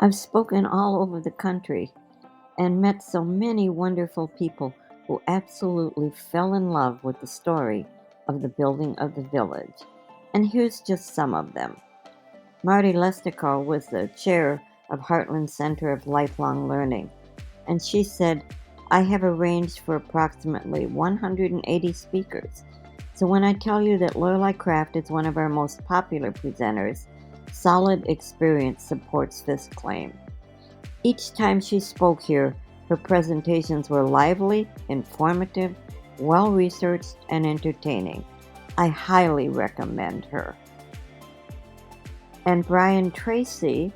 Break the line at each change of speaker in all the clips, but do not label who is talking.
I've spoken all over the country and met so many wonderful people who absolutely fell in love with the story of the building of the village. And here's just some of them. Marty Lestico was the chair of Heartland Center of Lifelong Learning, and she said, I have arranged for approximately 180 speakers. So when I tell you that Lorelei Craft is one of our most popular presenters, solid experience supports this claim. Each time she spoke here, her presentations were lively, informative, well-researched, and entertaining. I highly recommend her. And Brian Tracy,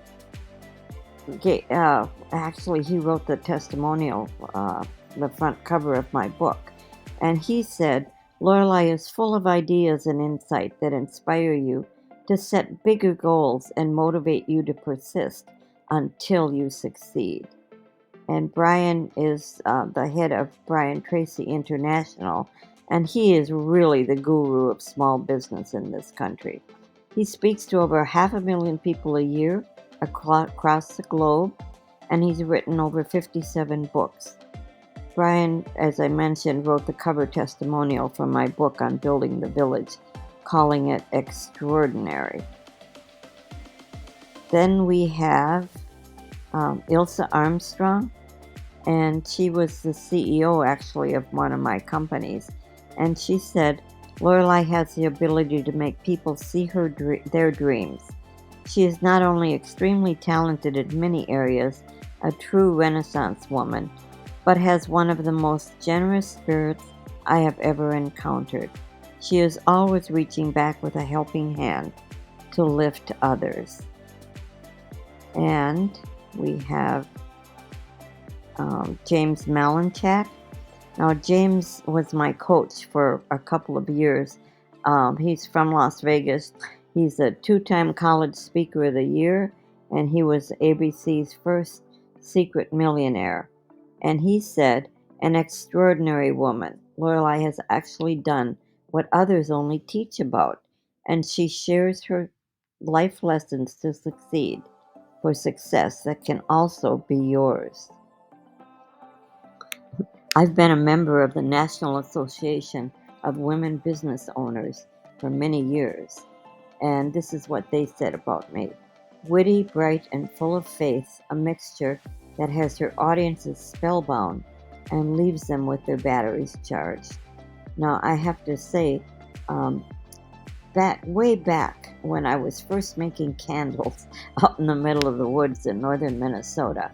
actually, he wrote the testimonial, the front cover of my book. And he said, Lorelei is full of ideas and insight that inspire you to set bigger goals and motivate you to persist until you succeed. And Brian is the head of Brian Tracy International, and he is really the guru of small business in this country. He speaks to over 500,000 people a year across the globe, and he's written over 57 books. Brian, as I mentioned, wrote the cover testimonial for my book on building the village, calling it extraordinary. Then we have Ilsa Armstrong, and she was the CEO actually of one of my companies. And she said, Lorelei has the ability to make people see their dreams. She is not only extremely talented in many areas, a true Renaissance woman, but has one of the most generous spirits I have ever encountered. She is always reaching back with a helping hand to lift others. And we have James Malinchak. Now, James was my coach for a couple of years. He's from Las Vegas. He's a 2-time College Speaker of the Year, and he was ABC's first secret millionaire. And he said, an extraordinary woman. Lorelei has actually done what others only teach about, and she shares her life lessons to succeed, for success that can also be yours. I've been a member of the National Association of Women Business Owners for many years, and this is what they said about me. Witty, bright, and full of faith, a mixture that has her audiences spellbound and leaves them with their batteries charged. Now, I have to say, way back when I was first making candles out in the middle of the woods in northern Minnesota,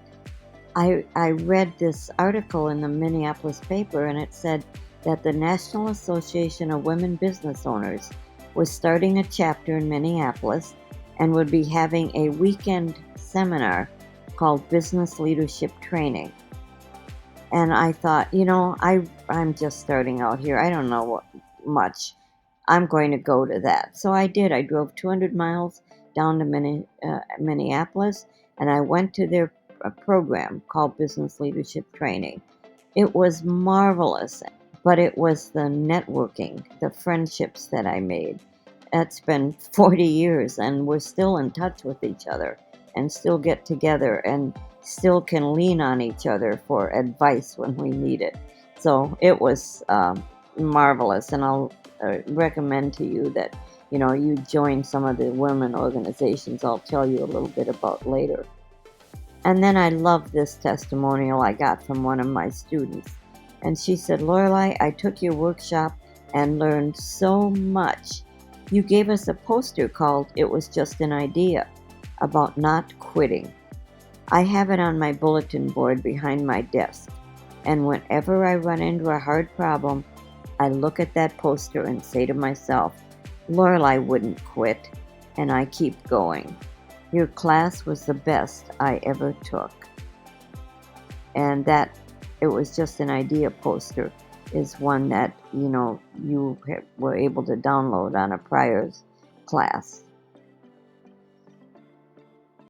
I read this article in the Minneapolis paper, and it said that the National Association of Women Business Owners was starting a chapter in Minneapolis and would be having a weekend seminar called Business Leadership Training. And I thought, I'm just starting out here. I don't know much. I'm going to go to that. So I did. I drove 200 miles down to Minneapolis, and I went to their program called Business Leadership Training. It was marvelous, but it was the networking, the friendships that I made. It's been 40 years, and we're still in touch with each other and still get together and still can lean on each other for advice when we need it. So it was marvelous, and I'll recommend to you that you join some of the women organizations I'll tell you a little bit about later. And then I love this testimonial I got from one of my students. And she said, Lorelei, I took your workshop and learned so much. You gave us a poster called It Was Just an Idea, about not quitting. I have it on my bulletin board behind my desk. And whenever I run into a hard problem, I look at that poster and say to myself, Lorelei wouldn't quit, and I keep going. Your class was the best I ever took. And that It Was Just an Idea poster is one that, you were able to download on a prior class.